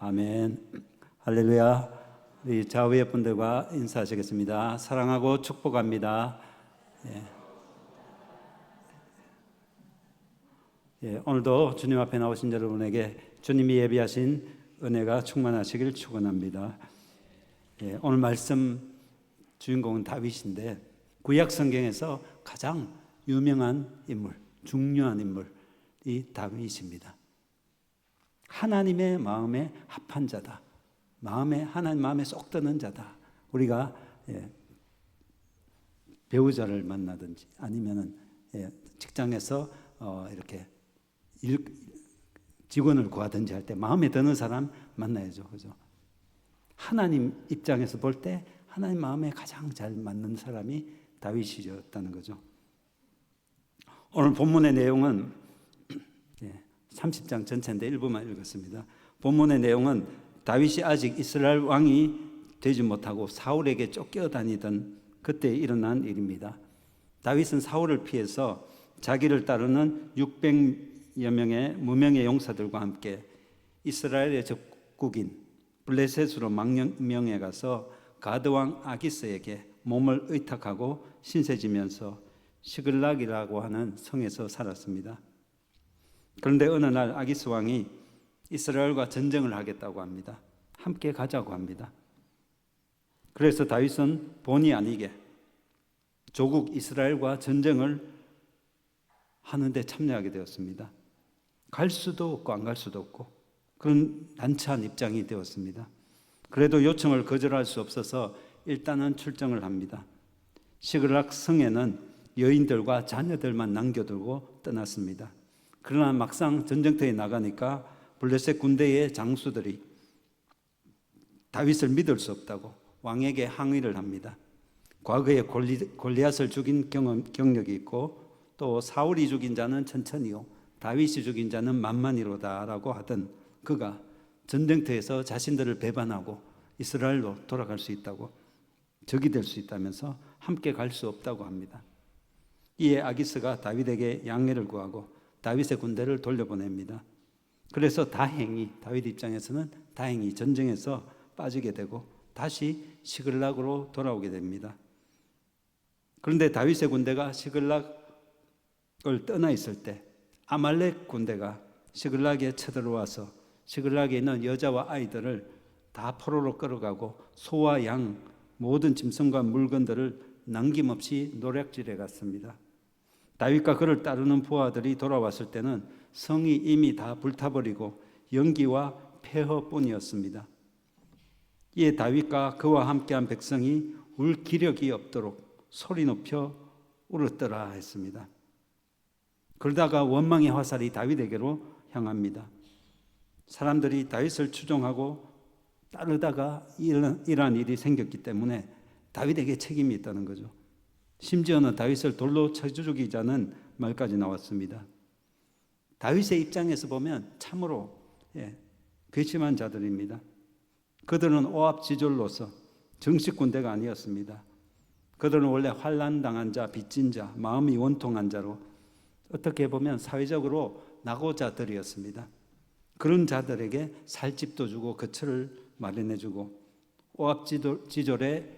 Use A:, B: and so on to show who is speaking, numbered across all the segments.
A: 아멘. 할렐루야. 우리 좌우의 분들과 인사하시겠습니다. 사랑하고 축복합니다. 오늘도 주님 앞에 나오신 여러분에게 주님이 예비하신 은혜가 충만하시길 축원합니다. 오늘 말씀 주인공은 다윗인데 구약 성경에서 가장 유명한 인물, 중요한 인물이 다윗입니다. 하나님의 마음에 합한 자다. 하나님 마음에 쏙 드는 자다. 우리가 배우자를 만나든지 아니면은 직장에서 이렇게 직원을 구하든지 할 때 마음에 드는 사람 만나야죠, 그죠? 하나님 입장에서 볼 때 하나님 마음에 가장 잘 맞는 사람이 다윗이었다는 거죠. 오늘 본문의 내용은 30장 전체인데 일부만 읽었습니다. 본문의 내용은 다윗이 아직 이스라엘 왕이 되지 못하고 사울에게 쫓겨다니던 그때 일어난 일입니다. 다윗은 사울을 피해서 자기를 따르는 600여 명의 무명의 용사들과 함께 이스라엘의 적국인 블레셋으로 망명해 가서 가드왕 아기스에게 몸을 의탁하고 신세지면서 시글락이라고 하는 성에서 살았습니다. 그런데 어느 날 아기스 왕이 이스라엘과 전쟁을 하겠다고 합니다. 함께 가자고 합니다. 그래서 다윗은 본의 아니게 조국 이스라엘과 전쟁을 하는데 참여하게 되었습니다. 갈 수도 없고 안 갈 수도 없고 그런 난처한 입장이 되었습니다. 그래도 요청을 거절할 수 없어서 일단은 출정을 합니다. 시글락 성에는 여인들과 자녀들만 남겨두고 떠났습니다. 그러나 막상 전쟁터에 나가니까 블레셋 군대의 장수들이 다윗을 믿을 수 없다고 왕에게 항의를 합니다. 과거에 골리앗을 죽인 경력이 있고 또 사울이 죽인 자는 천천히요 다윗이 죽인 자는 만만히로다라고 하던 그가 전쟁터에서 자신들을 배반하고 이스라엘로 돌아갈 수 있다고, 적이 될 수 있다면서 함께 갈 수 없다고 합니다. 이에 아기스가 다윗에게 양해를 구하고 다윗의 군대를 돌려보냅니다. 그래서 다윗 입장에서는 다행히 전쟁에서 빠지게 되고 다시 시글락으로 돌아오게 됩니다. 그런데 다윗의 군대가 시글락을 떠나 있을 때 아말렉 군대가 시글락에 쳐들어와서 시글락에 있는 여자와 아이들을 다 포로로 끌어가고 소와 양 모든 짐승과 물건들을 남김없이 노략질해 갔습니다. 다윗과 그를 따르는 부하들이 돌아왔을 때는 성이 이미 다 불타버리고 연기와 폐허뿐이었습니다. 이에 다윗과 그와 함께한 백성이 울 기력이 없도록 소리 높여 울었더라 했습니다. 그러다가 원망의 화살이 다윗에게로 향합니다. 사람들이 다윗을 추종하고 따르다가 이러한 일이 생겼기 때문에 다윗에게 책임이 있다는 거죠. 심지어는 다윗을 돌로 쳐 죽이자는 말까지 나왔습니다. 다윗의 입장에서 보면 참으로 괘씸한 자들입니다. 그들은 오합지졸로서 정식 군대가 아니었습니다. 그들은 원래 환난당한 자, 빚진 자, 마음이 원통한 자로 어떻게 보면 사회적으로 낙오자들이었습니다. 그런 자들에게 살 집도 주고 거처를 마련해 주고 오합지졸의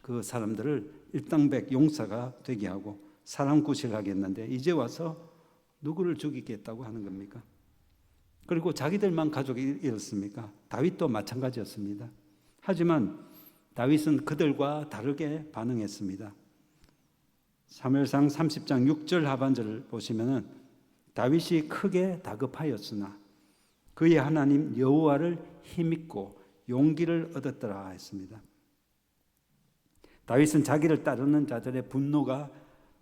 A: 그 사람들을 일당백 용사가 되게 하고 사람 구실하게 했는데 이제 와서 누구를 죽이겠다고 하는 겁니까? 그리고 자기들만 가족이 이렇습니까? 다윗도 마찬가지였습니다. 하지만 다윗은 그들과 다르게 반응했습니다. 사무엘상 30장 6절 하반절을 보시면은 다윗이 크게 다급하였으나 그의 하나님 여호와를 힘입고 용기를 얻었더라 했습니다. 다윗은 자기를 따르는 자들의 분노가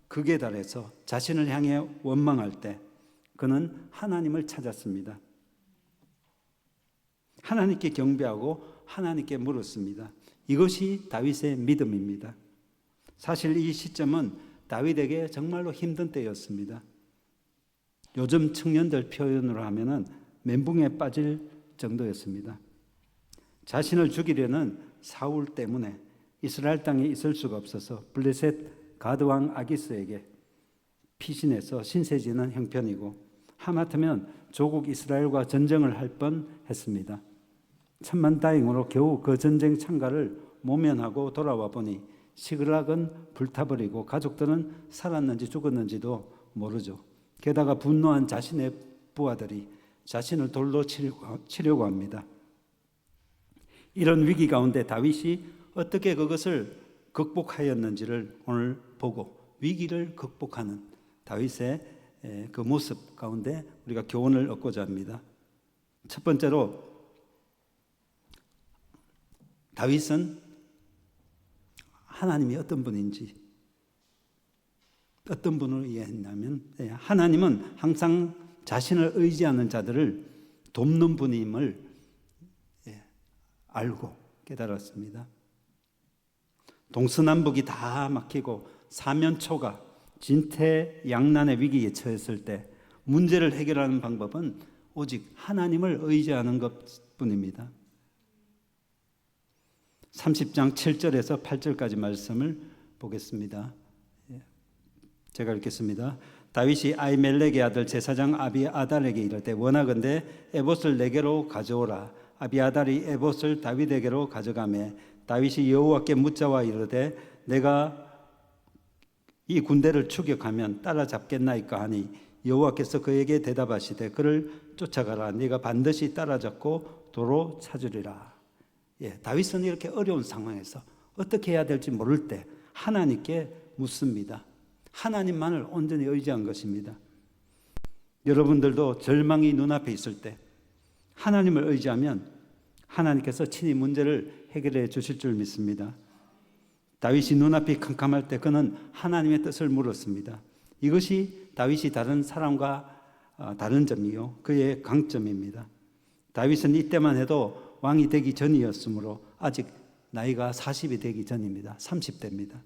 A: 극에 달해서 자신을 향해 원망할 때 그는 하나님을 찾았습니다. 하나님께 경배하고 하나님께 물었습니다. 이것이 다윗의 믿음입니다. 사실 이 시점은 다윗에게 정말로 힘든 때였습니다. 요즘 청년들 표현으로 하면은 멘붕에 빠질 정도였습니다. 자신을 죽이려는 사울 때문에 이스라엘 땅에 있을 수가 없어서 블레셋 가드왕 아기스에게 피신해서 신세지는 형편이고 하마터면 조국 이스라엘과 전쟁을 할 뻔했습니다. 천만다행으로 겨우 그 전쟁 창가를 모면하고 돌아와 보니 시글락은 불타버리고 가족들은 살았는지 죽었는지도 모르죠. 게다가 분노한 자신의 부하들이 자신을 돌로 치려고 합니다. 이런 위기 가운데 다윗이 어떻게 그것을 극복하였는지를 오늘 보고 위기를 극복하는 다윗의 그 모습 가운데 우리가 교훈을 얻고자 합니다. 첫 번째로 다윗은 하나님이 어떤 분인지, 어떤 분을 이해했냐면 하나님은 항상 자신을 의지하는 자들을 돕는 분임을 알고 깨달았습니다. 동서남북이 다 막히고 사면초가 진퇴양난의 위기에 처했을 때 문제를 해결하는 방법은 오직 하나님을 의지하는 것뿐입니다. 30장 7절에서 8절까지 말씀을 보겠습니다. 제가 읽겠습니다. 다윗이 아히멜렉의 아들 제사장 아비아달에게 이르되 원하건대 에봇을 내게로 가져오라. 아비아달이 에봇을 다윗에게로 가져가매 다윗이 여호와께 묻자와 이르되 내가 이 군대를 추격하면 따라잡겠나이까 하니 여호와께서 그에게 대답하시되 그를 쫓아가라. 네가 반드시 따라잡고 도로 찾으리라. 다윗은 이렇게 어려운 상황에서 어떻게 해야 될지 모를 때 하나님께 묻습니다. 하나님만을 온전히 의지한 것입니다. 여러분들도 절망이 눈앞에 있을 때 하나님을 의지하면 하나님께서 친히 문제를 해결해 주실 줄 믿습니다. 다윗이 눈앞이 캄캄할 때 그는 하나님의 뜻을 물었습니다. 이것이 다윗이 다른 사람과 다른 점이요 그의 강점입니다. 다윗은 이때만 해도 왕이 되기 전이었으므로 아직 나이가 40이 되기 전입니다. 30대입니다.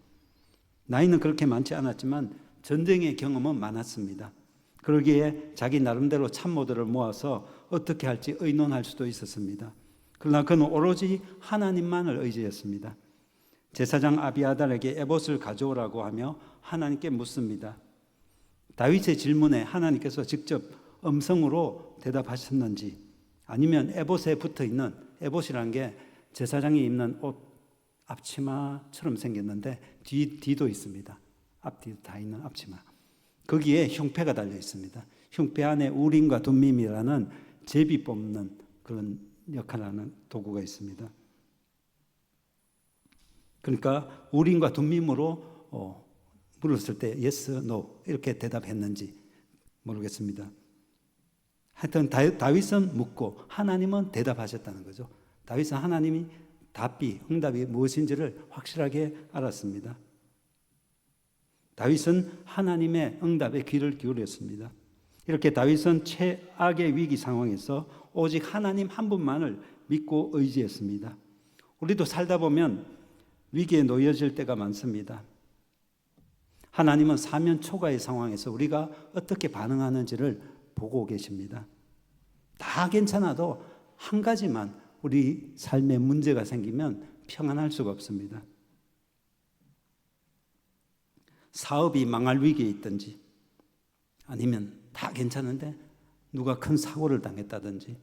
A: 나이는 그렇게 많지 않았지만 전쟁의 경험은 많았습니다. 그러기에 자기 나름대로 참모들을 모아서 어떻게 할지 의논할 수도 있었습니다. 그러나 그는 오로지 하나님만을 의지했습니다. 제사장 아비아달에게 에봇을 가져오라고 하며 하나님께 묻습니다. 다윗의 질문에 하나님께서 직접 음성으로 대답하셨는지 아니면 에봇에 붙어있는 에봇이라는 게 제사장이 입는 옷 앞치마처럼 생겼는데 뒤도 있습니다. 앞뒤도 다 있는 앞치마. 거기에 흉패가 달려 있습니다. 흉패 안에 우림과 둠밈이라는 제비 뽑는 그런 역할을 하는 도구가 있습니다. 그러니까 우림과 둠밈으로 물었을 때 yes, no 이렇게 대답했는지 모르겠습니다. 하여튼 다윗은 묻고 하나님은 대답하셨다는 거죠. 다윗은 하나님이 응답이 무엇인지를 확실하게 알았습니다. 다윗은 하나님의 응답에 귀를 기울였습니다. 이렇게 다윗은 최악의 위기 상황에서 오직 하나님 한 분만을 믿고 의지했습니다. 우리도 살다 보면 위기에 놓여질 때가 많습니다. 하나님은 사면초가의 상황에서 우리가 어떻게 반응하는지를 보고 계십니다. 다 괜찮아도 한 가지만 우리 삶에 문제가 생기면 평안할 수가 없습니다. 사업이 망할 위기에 있든지 아니면 다 괜찮은데 누가 큰 사고를 당했다든지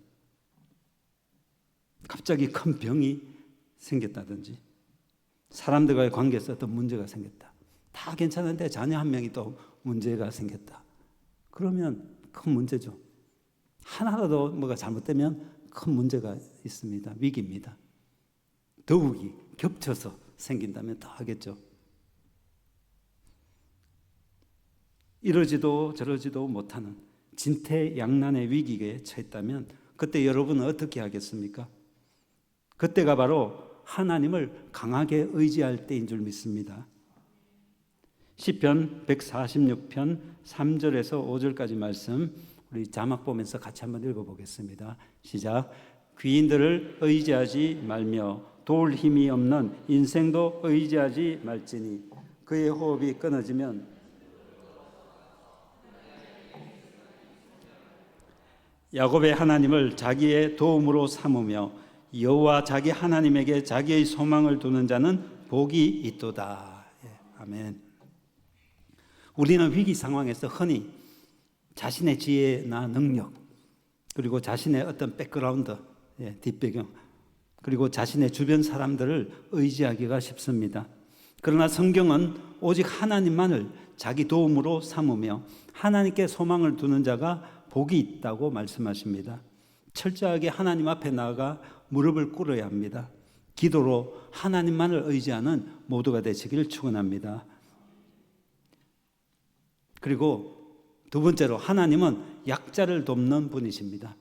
A: 갑자기 큰 병이 생겼다든지 사람들과의 관계에서 어떤 문제가 생겼다. 다 괜찮은데 자녀 한 명이 또 문제가 생겼다. 그러면 큰 문제죠. 하나라도 뭐가 잘못되면 큰 문제가 있습니다. 위기입니다. 더욱이 겹쳐서 생긴다면 더 하겠죠. 이러지도 저러지도 못하는 진퇴양난의 위기에 처했다면 그때 여러분은 어떻게 하겠습니까? 그때가 바로 하나님을 강하게 의지할 때인 줄 믿습니다. 시편 146편 3절에서 5절까지 말씀 우리 자막 보면서 같이 한번 읽어보겠습니다. 시작. 귀인들을 의지하지 말며 도울 힘이 없는 인생도 의지하지 말지니 그의 호흡이 끊어지면 야곱의 하나님을 자기의 도움으로 삼으며 여호와 자기 하나님에게 자기의 소망을 두는 자는 복이 있도다. 아멘. 우리는 위기 상황에서 흔히 자신의 지혜나 능력 그리고 자신의 어떤 백그라운드, 뒷배경 그리고 자신의 주변 사람들을 의지하기가 쉽습니다. 그러나 성경은 오직 하나님만을 자기 도움으로 삼으며 하나님께 소망을 두는 자가 복이 있다고 말씀하십니다. 철저하게 하나님 앞에 나아가 무릎을 꿇어야 합니다. 기도로 하나님만을 의지하는 모두가 되시길 축원합니다. 그리고 두 번째로 하나님은 약자를 돕는 분이십니다.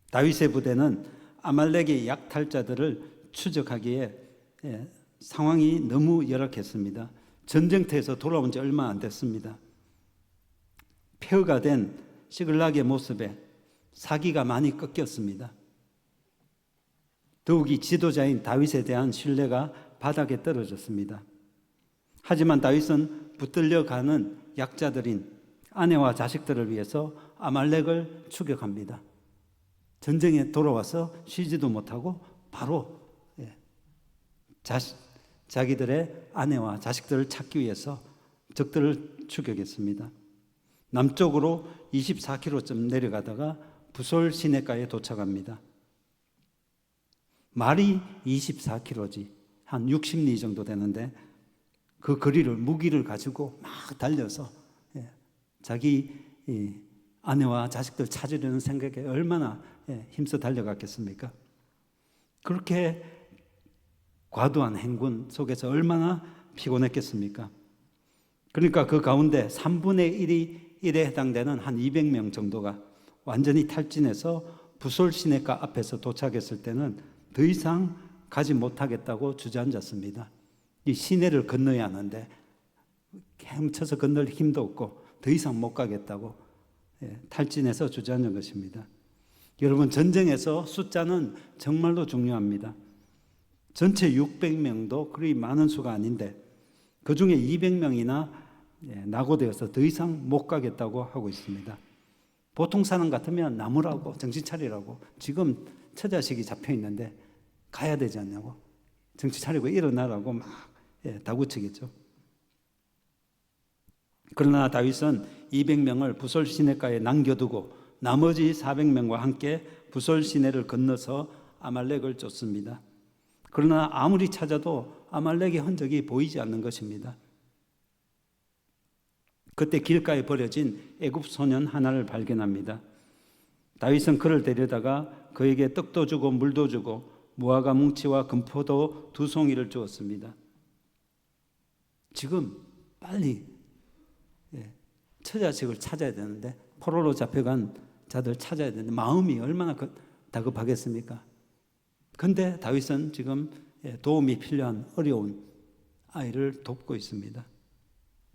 A: 다윗의 부대는 아말렉의 약탈자들을 추적하기에 상황이 너무 열악했습니다. 전쟁터에서 돌아온 지 얼마 안 됐습니다. 폐허가 된 시글락의 모습에 사기가 많이 꺾였습니다. 더욱이 지도자인 다윗에 대한 신뢰가 바닥에 떨어졌습니다. 하지만 다윗은 붙들려가는 약자들인 아내와 자식들을 위해서 아말렉을 추격합니다. 전쟁에 돌아와서 쉬지도 못하고 바로 자기들의 아내와 자식들을 찾기 위해서 적들을 추격했습니다. 남쪽으로 24km쯤 내려가다가 부솔 시내가에 도착합니다. 말이 24km지 한 60리 정도 되는데 그 거리를 무기를 가지고 막 달려서 자기 아내와 자식들 찾으려는 생각에 얼마나 힘써 달려갔겠습니까? 그렇게 과도한 행군 속에서 얼마나 피곤했겠습니까? 그러니까 그 가운데 3분의 1에 해당되는 한 200명 정도가 완전히 탈진해서 부솔 시내가 앞에서 도착했을 때는 더 이상 가지 못하겠다고 주저앉았습니다. 이 시내를 건너야 하는데 헤엄쳐서 건널 힘도 없고 더 이상 못 가겠다고 탈진해서 주저앉은 것입니다. 여러분, 전쟁에서 숫자는 정말로 중요합니다. 전체 600명도 그리 많은 수가 아닌데 그 중에 200명이나 낙오되어서 더 이상 못 가겠다고 하고 있습니다. 보통 사람 같으면 나무라고 정신 차리라고, 지금 처자식이 잡혀 있는데 가야 되지 않냐고, 정신 차리고 일어나라고 막 다구치겠죠. 그러나 다윗은 200명을 부솔 시내가에 남겨두고 나머지 400명과 함께 부솔 시내를 건너서 아말렉을 쫓습니다. 그러나 아무리 찾아도 아말렉의 흔적이 보이지 않는 것입니다. 그때 길가에 버려진 애굽 소년 하나를 발견합니다. 다윗은 그를 데려다가 그에게 떡도 주고 물도 주고 무화과 뭉치와 금포도 2송이를 주었습니다. 지금 빨리 처자식을 찾아야 되는데, 포로로 잡혀간 자들 찾아야 되는데 마음이 얼마나 다급하겠습니까? 그런데 다윗은 지금 도움이 필요한 어려운 아이를 돕고 있습니다.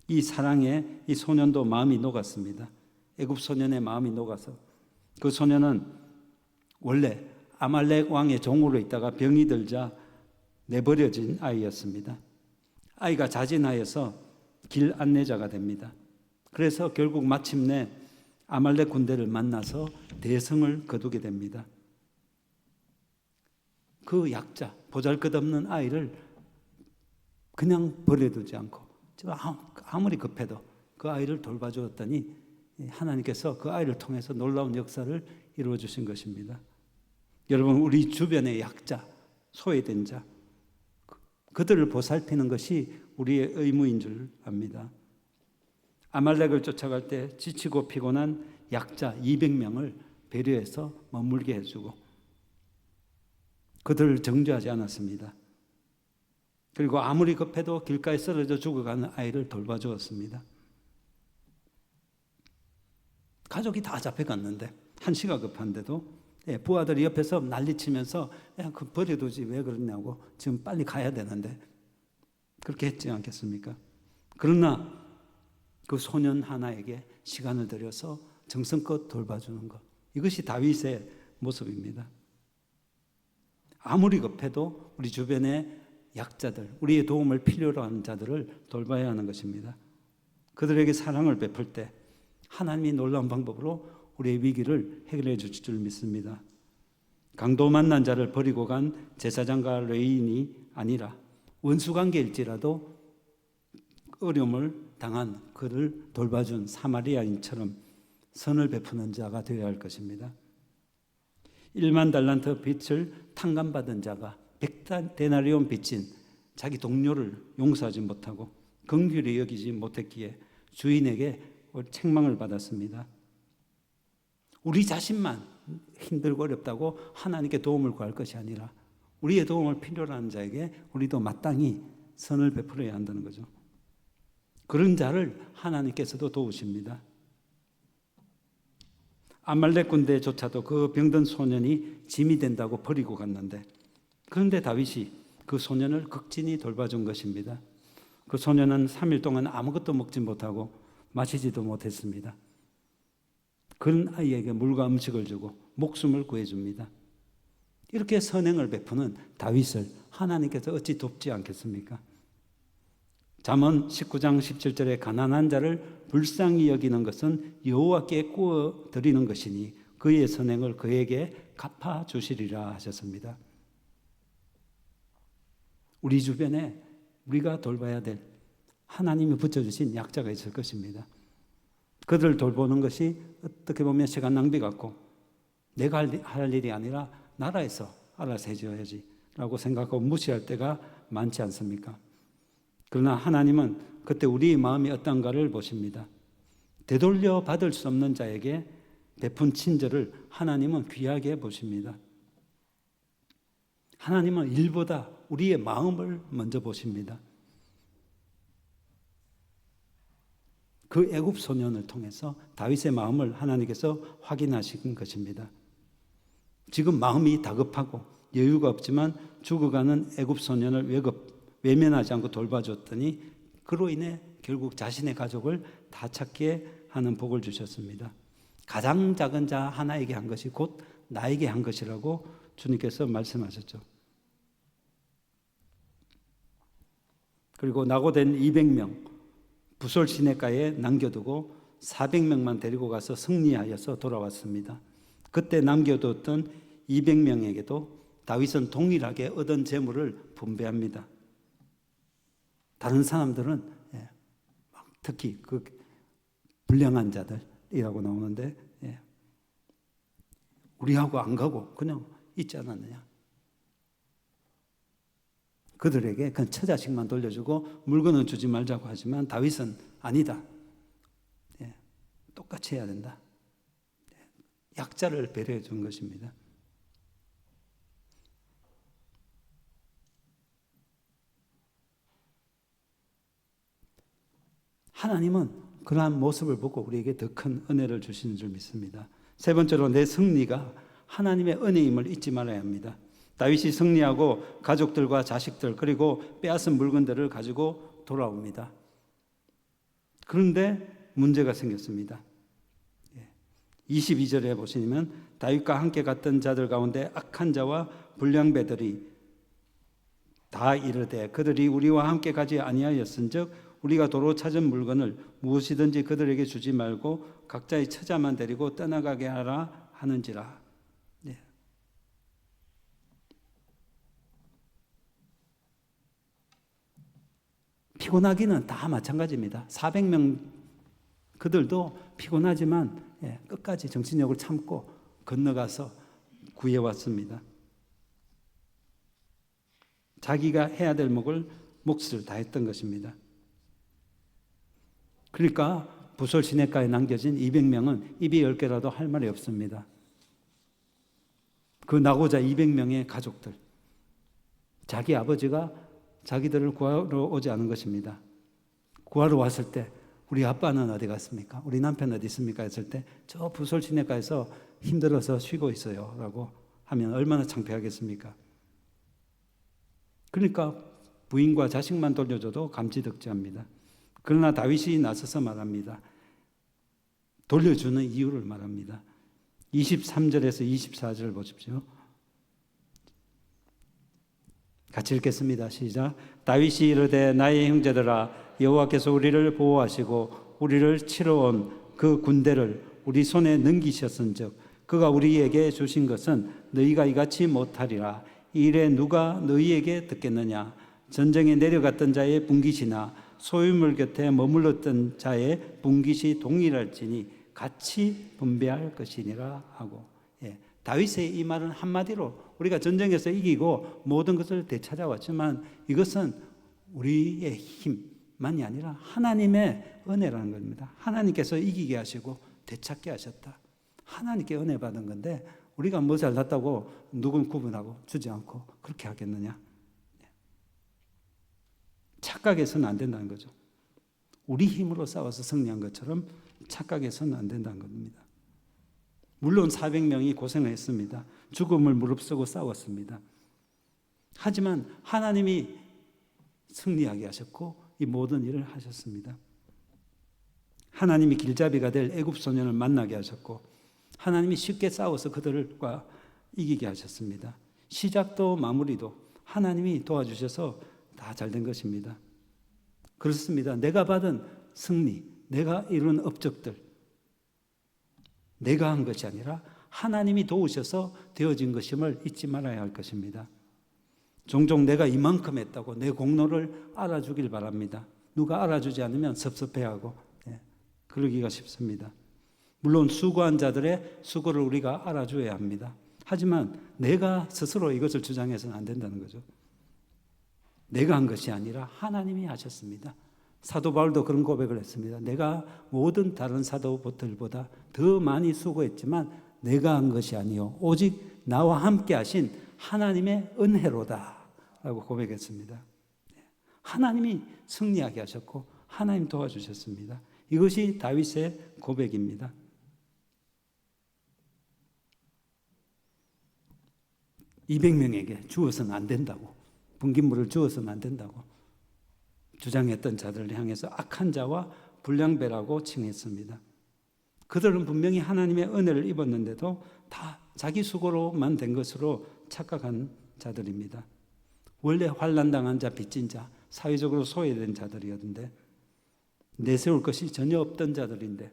A: 이 사랑에 이 소년도 마음이 녹았습니다. 애굽 소년의 마음이 녹아서 그 소년은 원래 아말렉 왕의 종으로 있다가 병이 들자 내버려진 아이였습니다. 아이가 자진하여서 길 안내자가 됩니다. 그래서 결국 마침내 아말렉 군대를 만나서 대성을 거두게 됩니다. 그 약자, 보잘것없는 아이를 그냥 버려두지 않고 아무리 급해도 그 아이를 돌봐주었더니 하나님께서 그 아이를 통해서 놀라운 역사를 이루어 주신 것입니다. 여러분, 우리 주변의 약자, 소외된 자, 그들을 보살피는 것이 우리의 의무인 줄 압니다. 아말렉을 쫓아갈 때 지치고 피곤한 약자 200명을 배려해서 머물게 해주고 그들을 정죄하지 않았습니다. 그리고 아무리 급해도 길가에 쓰러져 죽어가는 아이를 돌봐주었습니다. 가족이 다 잡혀갔는데 한시가 급한데도 부하들이 옆에서 난리치면서 그 버려두지 왜 그러냐고, 지금 빨리 가야 되는데, 그렇게 했지 않겠습니까? 그러나 그 소년 하나에게 시간을 들여서 정성껏 돌봐주는 것, 이것이 다윗의 모습입니다. 아무리 급해도 우리 주변의 약자들, 우리의 도움을 필요로 하는 자들을 돌봐야 하는 것입니다. 그들에게 사랑을 베풀 때 하나님이 놀라운 방법으로 우리의 위기를 해결해 주실 줄 믿습니다. 강도 만난 자를 버리고 간 제사장과 레위인이 아니라 원수관계일지라도 어려움을 당한 그를 돌봐준 사마리아인처럼 선을 베푸는 자가 되어야 할 것입니다. 1만 달란트 빚을 탕감받은 자가 100데나리온 빚진 자기 동료를 용서하지 못하고 긍휼히 여기지 못했기에 주인에게 책망을 받았습니다. 우리 자신만 힘들고 어렵다고 하나님께 도움을 구할 것이 아니라 우리의 도움을 필요로 하는 자에게 우리도 마땅히 선을 베풀어야 한다는 거죠. 그런 자를 하나님께서도 도우십니다. 아말렉 군대조차도 그 병든 소년이 짐이 된다고 버리고 갔는데, 그런데 다윗이 그 소년을 극진히 돌봐준 것입니다. 그 소년은 3일 동안 아무것도 먹지 못하고 마시지도 못했습니다. 그런 아이에게 물과 음식을 주고 목숨을 구해줍니다. 이렇게 선행을 베푸는 다윗을 하나님께서 어찌 돕지 않겠습니까? 잠언 19장 17절에 가난한 자를 불쌍히 여기는 것은 여호와께 구워 드리는 것이니 그의 선행을 그에게 갚아 주시리라 하셨습니다. 우리 주변에 우리가 돌봐야 될 하나님이 붙여주신 약자가 있을 것입니다. 그들을 돌보는 것이 어떻게 보면 시간 낭비 같고 내가 할 일이 아니라 나라에서 알아서 해줘야지 라고 생각하고 무시할 때가 많지 않습니까? 그러나 하나님은 그때 우리의 마음이 어떤가를 보십니다. 되돌려 받을 수 없는 자에게 베푼 친절을 하나님은 귀하게 보십니다. 하나님은 일보다 우리의 마음을 먼저 보십니다. 그 애굽 소년을 통해서 다윗의 마음을 하나님께서 확인하신 것입니다. 지금 마음이 다급하고 여유가 없지만 죽어가는 애굽 소년을 외면하지 않고 돌봐줬더니 그로 인해 결국 자신의 가족을 다 찾게 하는 복을 주셨습니다. 가장 작은 자 하나에게 한 것이 곧 나에게 한 것이라고 주님께서 말씀하셨죠. 그리고 낙오된 200명 부솔 시내가에 남겨두고 400명만 데리고 가서 승리하여서 돌아왔습니다. 그때 남겨뒀던 200명에게도 다윗은 동일하게 얻은 재물을 분배합니다. 다른 사람들은 특히 그 불량한 자들이라고 나오는데 우리하고 안 가고 그냥 있지 않았느냐. 그들에게 그냥 처자식만 돌려주고 물건은 주지 말자고 하지만 다윗은 아니다. 똑같이 해야 된다. 약자를 배려해 준 것입니다. 하나님은 그러한 모습을 보고 우리에게 더 큰 은혜를 주시는 줄 믿습니다. 세 번째로 내 승리가 하나님의 은혜임을 잊지 말아야 합니다. 다윗이 승리하고 가족들과 자식들 그리고 빼앗은 물건들을 가지고 돌아옵니다. 그런데 문제가 생겼습니다. 22절에 보시면 다윗과 함께 갔던 자들 가운데 악한 자와 불량배들이 다 이르되 그들이 우리와 함께 가지 아니하였은즉 우리가 도로 찾은 물건을 무엇이든지 그들에게 주지 말고 각자의 처자만 데리고 떠나가게 하라 하는지라. 피곤하기는 다 마찬가지입니다. 400명 그들도 피곤하지만 끝까지 정신력을 참고 건너가서 구해왔습니다. 자기가 해야 될 몫을 다했던 것입니다. 그러니까 부솔 시내가에 남겨진 200명은 입이 10개라도 할 말이 없습니다. 그 나고자 200명의 가족들, 자기 아버지가 자기들을 구하러 오지 않은 것입니다. 구하러 왔을 때 우리 아빠는 어디 갔습니까? 우리 남편 어디 있습니까? 했을 때 저 부솔 시내가에서 힘들어서 쉬고 있어요 라고 하면 얼마나 창피하겠습니까? 그러니까 부인과 자식만 돌려줘도 감지덕지합니다. 그러나 다윗이 나서서 말합니다. 돌려주는 이유를 말합니다. 23절에서 24절 보십시오. 같이 읽겠습니다. 시작. 다윗이 이르되 나의 형제들아 여호와께서 우리를 보호하시고 우리를 치러 온 그 군대를 우리 손에 넘기셨은즉 그가 우리에게 주신 것은 너희가 이같이 못하리라. 이 일에 누가 너희에게 듣겠느냐. 전쟁에 내려갔던 자의 분깃이나 소유물 곁에 머물렀던 자의 분깃이 동일할지니 같이 분배할 것이니라 하고 다윗의 이 말은 한마디로 우리가 전쟁에서 이기고 모든 것을 되찾아왔지만 이것은 우리의 힘만이 아니라 하나님의 은혜라는 겁니다. 하나님께서 이기게 하시고 되찾게 하셨다. 하나님께 은혜 받은 건데 우리가 뭐 잘났다고 누군 구분하고 주지 않고 그렇게 하겠느냐? 착각해서는 안 된다는 거죠. 우리 힘으로 싸워서 승리한 것처럼 착각해서는 안 된다는 겁니다. 물론 400명이 고생을 했습니다. 죽음을 무릅쓰고 싸웠습니다. 하지만 하나님이 승리하게 하셨고 이 모든 일을 하셨습니다. 하나님이 길잡이가 될 애굽 소년을 만나게 하셨고 하나님이 쉽게 싸워서 그들과 이기게 하셨습니다. 시작도 마무리도 하나님이 도와주셔서 다 잘 된 것입니다. 그렇습니다. 내가 받은 승리, 내가 이룬 업적들, 내가 한 것이 아니라 하나님이 도우셔서 되어진 것임을 잊지 말아야 할 것입니다. 종종 내가 이만큼 했다고 내 공로를 알아주길 바랍니다. 누가 알아주지 않으면 섭섭해하고 그러기가 쉽습니다. 물론 수고한 자들의 수고를 우리가 알아줘야 합니다. 하지만 내가 스스로 이것을 주장해서는 안 된다는 거죠. 내가 한 것이 아니라 하나님이 하셨습니다. 사도 바울도 그런 고백을 했습니다. 내가 모든 다른 사도들보다 더 많이 수고했지만 내가 한 것이 아니요 오직 나와 함께 하신 하나님의 은혜로다 라고 고백했습니다. 하나님이 승리하게 하셨고 하나님 도와주셨습니다. 이것이 다윗의 고백입니다. (200명에게) 주어서는 안 된다고, 분깃물을 주어서는 안 된다고 주장했던 자들을 향해서 악한 자와 불량배라고 칭했습니다. 그들은 분명히 하나님의 은혜를 입었는데도 다 자기 수고로만 된 것으로 착각한 자들입니다. 원래 환난당한 자, 빚진 자, 사회적으로 소외된 자들이었는데 내세울 것이 전혀 없던 자들인데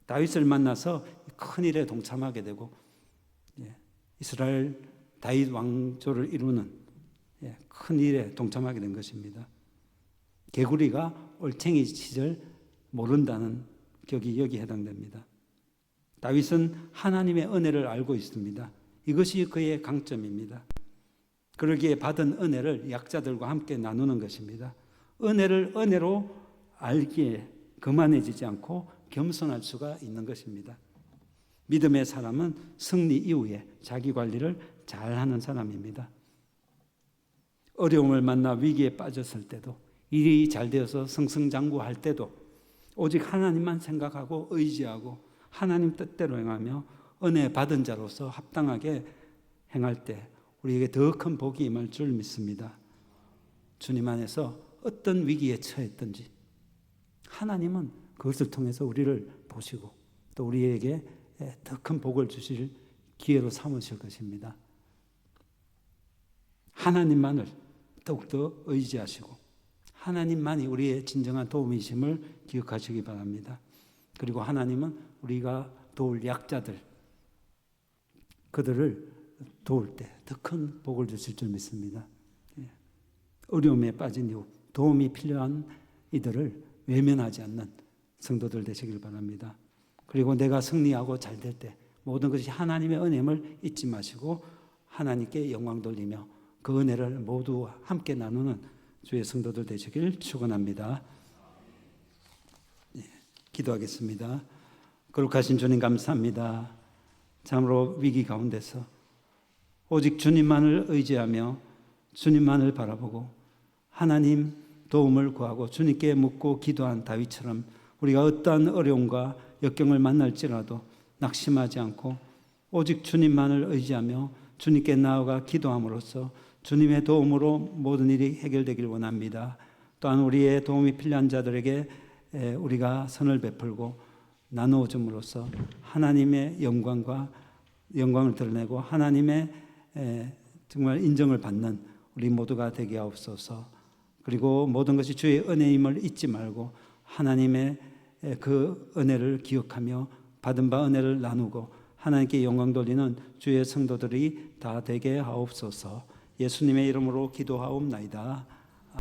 A: 다윗을 만나서 큰 일에 동참하게 되고 이스라엘 다윗 왕조를 이루는 큰 일에 동참하게 된 것입니다. 개구리가 올챙이 시절 모른다는 격이 여기에 해당됩니다. 다윗은 하나님의 은혜를 알고 있습니다. 이것이 그의 강점입니다. 그러기에 받은 은혜를 약자들과 함께 나누는 것입니다. 은혜를 은혜로 알기에 거만해지지 않고 겸손할 수가 있는 것입니다. 믿음의 사람은 승리 이후에 자기 관리를 잘하는 사람입니다. 어려움을 만나 위기에 빠졌을 때도 일이 잘 되어서 승승장구할 때도 오직 하나님만 생각하고 의지하고 하나님 뜻대로 행하며 은혜 받은 자로서 합당하게 행할 때 우리에게 더 큰 복이 임할 줄 믿습니다. 주님 안에서 어떤 위기에 처했든지 하나님은 그것을 통해서 우리를 보시고 또 우리에게 더 큰 복을 주실 기회로 삼으실 것입니다. 하나님만을 더욱더 의지하시고 하나님만이 우리의 진정한 도움이심을 기억하시기 바랍니다. 그리고 하나님은 우리가 도울 약자들, 그들을 도울 때 더 큰 복을 주실 줄 믿습니다. 어려움에 빠진 이후 도움이 필요한 이들을 외면하지 않는 성도들 되시길 바랍니다. 그리고 내가 승리하고 잘 될 때 모든 것이 하나님의 은혜임을 잊지 마시고 하나님께 영광 돌리며 그 은혜를 모두 함께 나누는 주의 성도들 되시길 축원합니다. 기도하겠습니다. 거룩하신 주님 감사합니다. 참으로 위기 가운데서 오직 주님만을 의지하며 주님만을 바라보고 하나님 도움을 구하고 주님께 묻고 기도한 다윗처럼 우리가 어떠한 어려움과 역경을 만날지라도 낙심하지 않고 오직 주님만을 의지하며 주님께 나아가 기도함으로써 주님의 도움으로 모든 일이 해결되길 원합니다. 또한 우리의 도움이 필요한 자들에게 우리가 선을 베풀고 나누어 줌으로써 하나님의 영광을 드러내고 하나님의 정말 인정을 받는 우리 모두가 되게 하옵소서. 그리고 모든 것이 주의 은혜임을 잊지 말고 하나님의 그 은혜를 기억하며 받은 바 은혜를 나누고 하나님께 영광 돌리는 주의 성도들이 다 되게 하옵소서. 예수님의 이름으로 기도하옵나이다.